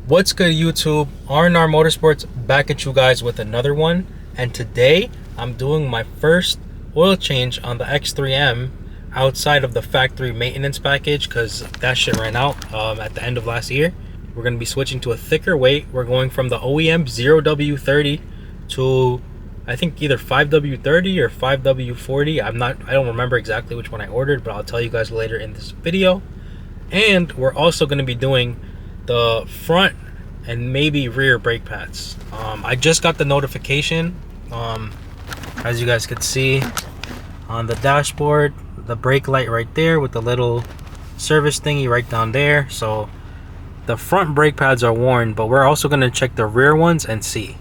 What's good, YouTube? R&R Motorsports back at you guys with another one, and today I'm doing my first oil change on the X3M outside of the factory maintenance package because that shit ran out at the end of last year. We're going to be switching to a thicker weight. We're going from the OEM 0W30 to I think either 5W30 or 5W40. I don't remember exactly which one I ordered, but I'll tell you guys later in this video. And we're also going to be doing the front and maybe rear brake pads. I just got the notification, as you guys could see on the dashboard, the brake light right there with the little service thingy right down there. So the front brake pads are worn, but we're also going to check the rear ones and see.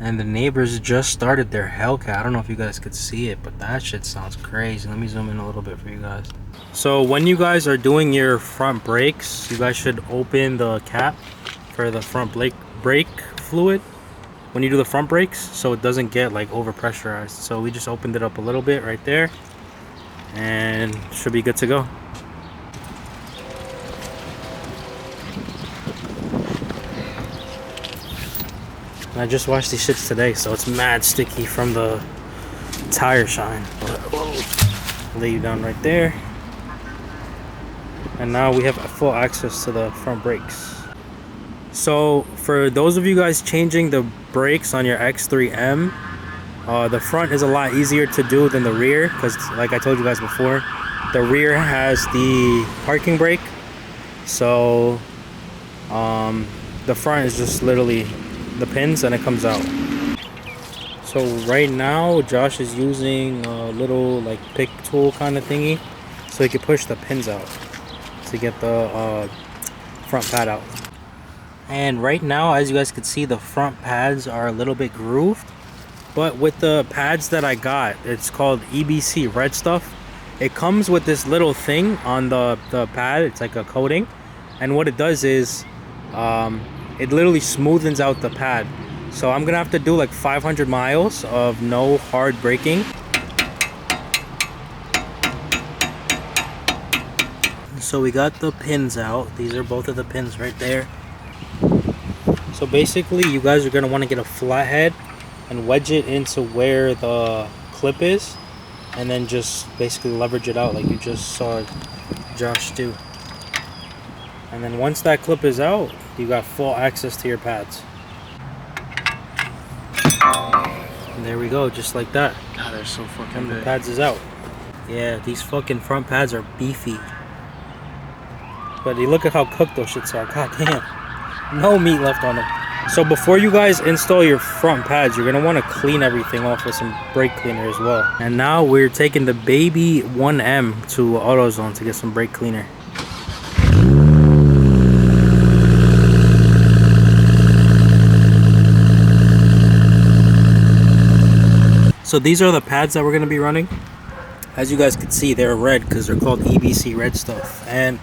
And the neighbors just started their Hellcat. I don't know if you guys could see it, but that shit sounds crazy. Let me zoom in a little bit for you guys. So when you guys are doing your front brakes, you guys should open the cap for the front brake fluid when you do the front brakes, so it doesn't get like over pressurized. So we just opened it up a little bit right there and should be good to go. And I just washed these shits today, so it's mad sticky from the tire shine. But lay you down right there. And now we have full access to the front brakes. So for those of you guys changing the brakes on your X3M, the front is a lot easier to do than the rear, because like I told you guys before, the rear has the parking brake. So the front is just literally the pins and it comes out. So right now Josh is using a little like pick tool kind of thingy so he can push the pins out to get the front pad out. And right now, as you guys can see, the front pads are a little bit grooved, but with the pads that I got, it's called EBC Redstuff. It comes with this little thing on the pad. It's like a coating, and what it does is it literally smoothens out the pad. So I'm gonna have to do like 500 miles of no hard braking. So we got the pins out. These are both of the pins right there. So basically you guys are going to want to get a flathead and wedge it into where the clip is, and then just basically leverage it out like you just saw Josh do. And then once that clip is out, you got full access to your pads. And there we go, just like that. God, they're so fucking and big. The pads is out. Yeah, these fucking front pads are beefy. But you look at how cooked those shits are. God damn. No meat left on them. So before you guys install your front pads, you're going to want to clean everything off with some brake cleaner as well. And now we're taking the bmwm to AutoZone to get some brake cleaner. So these are the pads that we're going to be running. As you guys can see, they're red because they're called EBC Redstuff. And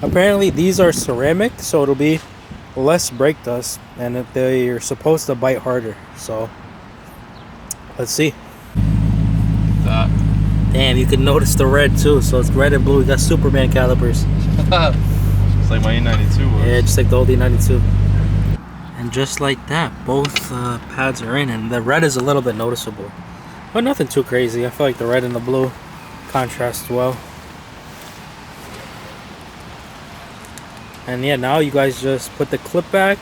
apparently these are ceramic, so it'll be less brake dust, and they're supposed to bite harder. So let's see. Damn, you can notice the red too. So it's red and blue. We got Superman calipers. It's like my E92 was. Yeah, just like the old E92. And just like that, both pads are in, and the red is a little bit noticeable, but nothing too crazy. I feel like the red and the blue contrast well. And yeah, now you guys just put the clip back,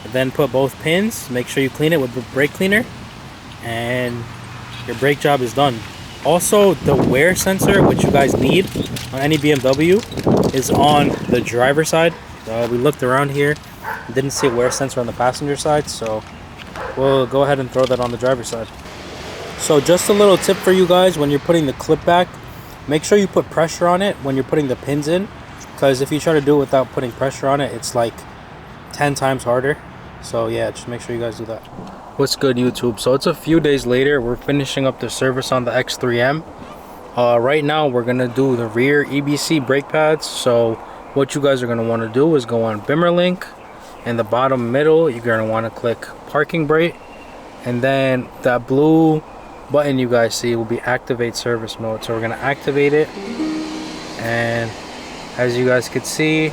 then put both pins. Make sure you clean it with the brake cleaner, and your brake job is done. Also, the wear sensor, which you guys need on any BMW, is on the driver's side. We looked around here, didn't see a wear sensor on the passenger side, so we'll go ahead and throw that on the driver's side. So just a little tip for you guys: when you're putting the clip back, make sure you put pressure on it when you're putting the pins in, because if you try to do it without putting pressure on it, it's like 10 times harder. So yeah, just make sure you guys do that. What's good, YouTube? So it's a few days later. We're finishing up the service on the X3M. Right now we're gonna do the rear EBC brake pads. So what you guys are gonna want to do is go on Bimmerlink. In the bottom middle, you're gonna want to click parking brake, and then that blue button you guys see will be activate service mode. So we're gonna activate it, and as you guys can see,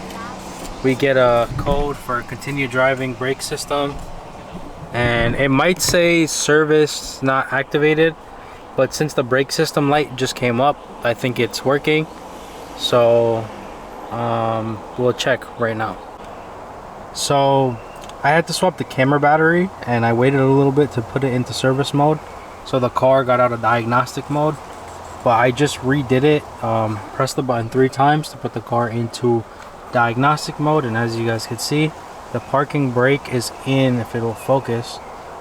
we get a code for continue driving brake system, and it might say service not activated, but since the brake system light just came up, I think it's working. So we'll check right now. So I had to swap the camera battery, and I waited a little bit to put it into service mode, so the car got out of diagnostic mode. But I just redid it, pressed the button 3 times to put the car into diagnostic mode, and as you guys can see, the parking brake is in. If it'll focus,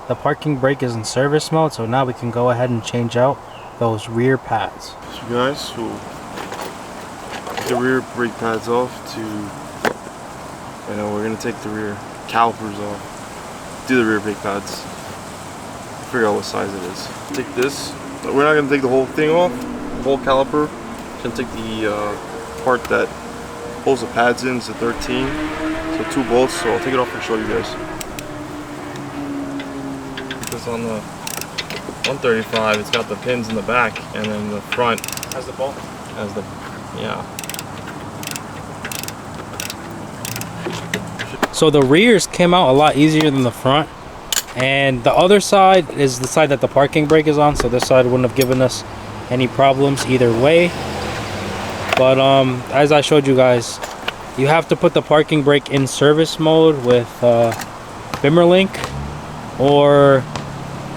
the parking brake is in service mode. So now we can go ahead and change out those rear pads. So guys, we'll take the rear brake pads off to, we're gonna take the rear calipers off, do the rear brake pads, figure out what size it is. Take this, we're not gonna take the whole thing off, the whole caliper. Just gonna take the part that holds the pads in. It's a 13, so 2 bolts, so I'll take it off and show you guys. This on the 135, it's got the pins in the back, and then the front Has the bolt? has the, yeah. So the rears came out a lot easier than the front, and the other side is the side that the parking brake is on, so this side wouldn't have given us any problems either way. But as I showed you guys, you have to put the parking brake in service mode with Link, or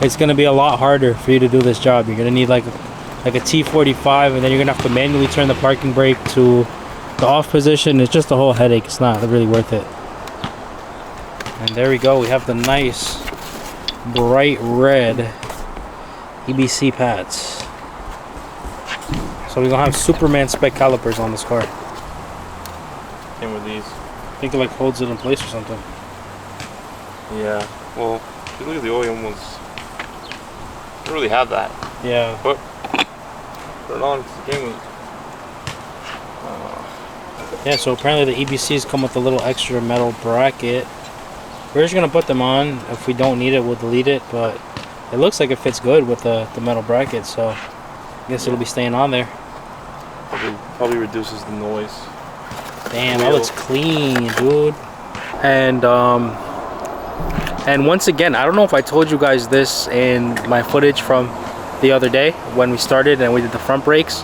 it's going to be a lot harder for you to do this job. You're going to need like a T45, and then you're going to have to manually turn the parking brake to the off position. It's just a whole headache. It's not really worth it. And there we go. We have the nice bright red EBC pads. So we're gonna have Superman spec calipers on this car. Came with these. I think it like holds it in place or something. Yeah. Well, if you look at the OEM ones, they don't really have that. Yeah. But put it on. It came with. Yeah. So apparently the EBCs come with a little extra metal bracket. We're just gonna put them on. If we don't need it, we'll delete it. But it looks like it fits good with the metal bracket. So I guess it'll be staying on there. Probably reduces the noise. Damn, that looks clean, dude. And once again, I don't know if I told you guys this in my footage from the other day when we started and we did the front brakes.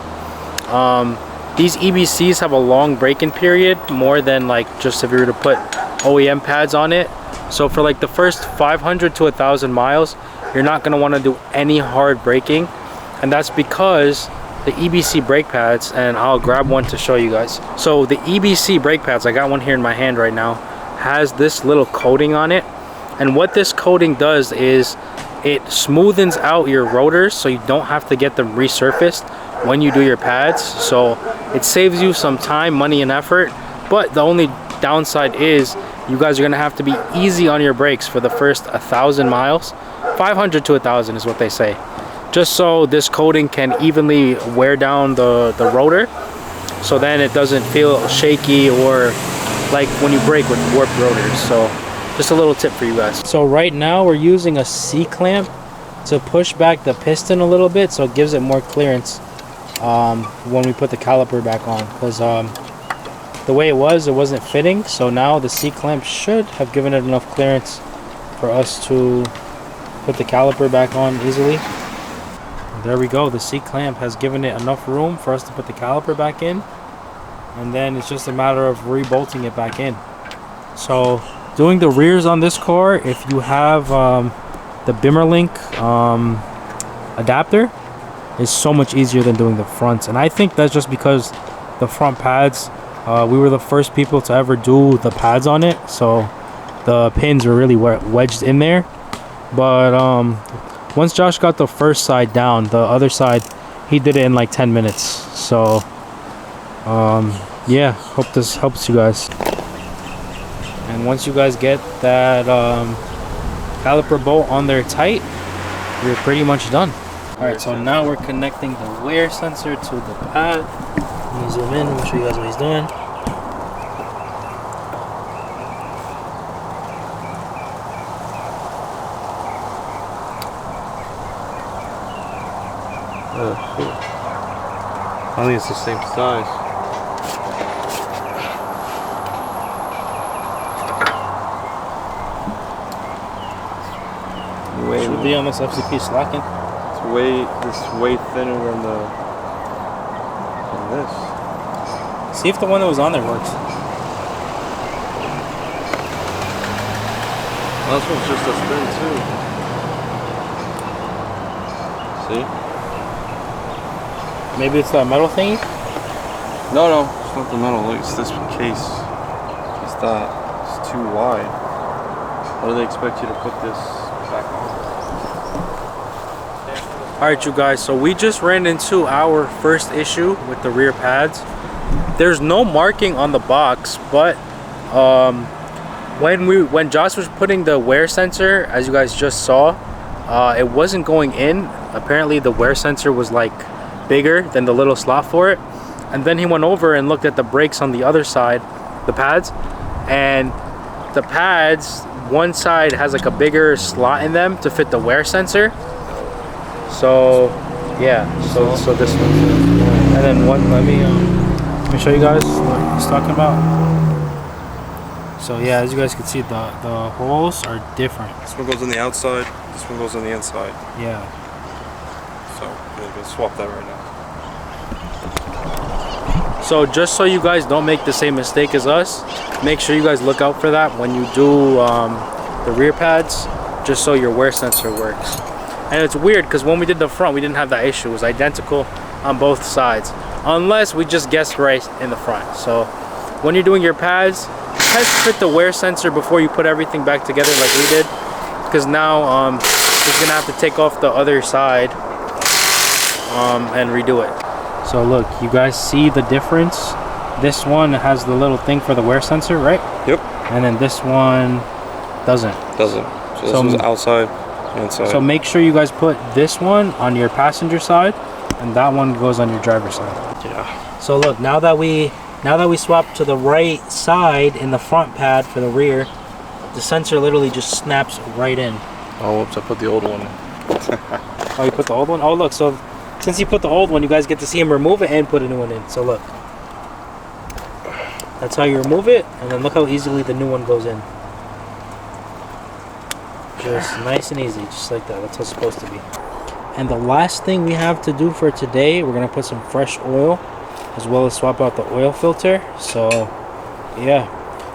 These EBCs have a long braking period, more than like just if you were to put OEM pads on it. So for like the first 500 to 1,000 miles, you're not going to want to do any hard braking, and that's because the EBC brake pads, and I'll grab one to show you guys. So the EBC brake pads, I got one here in my hand right now, has this little coating on it, and what this coating does is it smoothens out your rotors so you don't have to get them resurfaced when you do your pads. So it saves you some time, money, and effort. But the only downside is you guys are gonna have to be easy on your brakes for the first 1,000 miles. 500 to 1,000 is what they say, just so this coating can evenly wear down the rotor, so then it doesn't feel shaky or like when you brake with warped rotors. So just a little tip for you guys. So right now we're using a C-clamp to push back the piston a little bit, so it gives it more clearance when we put the caliper back on, because the way it wasn't fitting. So now the C-clamp should have given it enough clearance for us to put the caliper back on easily. There we go. The C-clamp has given it enough room for us to put the caliper back in, and then it's just a matter of rebolting it back in. So doing the rears on this car, if you have the Link adapter, is so much easier than doing the fronts. And I think that's just because the front pads, we were the first people to ever do the pads on it, so the pins were really wedged in there. But once Josh got the first side down, the other side he did it in like 10 minutes. So yeah, hope this helps you guys. And once you guys get that caliper bolt on there tight, you're pretty much done. Alright, so now we're connecting the wear sensor to the pad. Let me zoom in, let me show you guys what he's doing. I think it's the same size. way Should be on this FCP slacking. This way thinner than this. See if the one that was on there works. Well, this one's just as thin too. See? Maybe it's that metal thingy? No, it's not the metal. Look, it's this case. It's that. It's too wide. How do they expect you to put this back on? Alright you guys, so we just ran into our first issue with the rear pads. There's no marking on the box, but when Josh was putting the wear sensor, as you guys just saw, it wasn't going in. Apparently the wear sensor was like bigger than the little slot for it. And then he went over and looked at the brakes on the other side, the pads, and the pads, one side has like a bigger slot in them to fit the wear sensor. So yeah, so this one, and then one. Let me show you guys what he's talking about. So yeah, as you guys can see, the holes are different. This one goes on the outside. This one goes on the inside. Yeah. So we're gonna swap that right now. So just so you guys don't make the same mistake as us, make sure you guys look out for that when you do the rear pads, just so your wear sensor works. And it's weird because when we did the front, we didn't have that issue. It was identical on both sides, unless we just guessed right in the front. So when you're doing your pads, test fit the wear sensor before you put everything back together like we did, because now you're gonna have to take off the other side and redo it. So look, you guys see the difference? This one has the little thing for the wear sensor, right? Yep. And then this one doesn't. So this one's outside, inside. So make sure you guys put this one on your passenger side, and that one goes on your driver's side. Yeah. So look, now that we swapped to the right side in the front pad for the rear, the sensor literally just snaps right in. Oh, whoops! I put the old one in. Oh, you put the old one? Oh, look. So since you put the old one, you guys get to see him remove it and put a new one in. So look, that's how you remove it, and then look how easily the new one goes in. Just nice and easy, just like that. That's how it's supposed to be. And the last thing we have to do for today, we're gonna put some fresh oil, as well as swap out the oil filter. So yeah.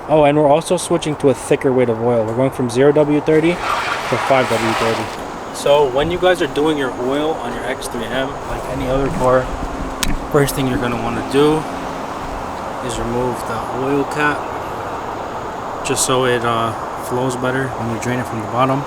Oh, and we're also switching to a thicker weight of oil. We're going from 0W30 to 5W30. So when you guys are doing your oil on your X3M, like any other car, first thing you're gonna want to do is remove the oil cap, just so it flows better when you drain it from the bottom.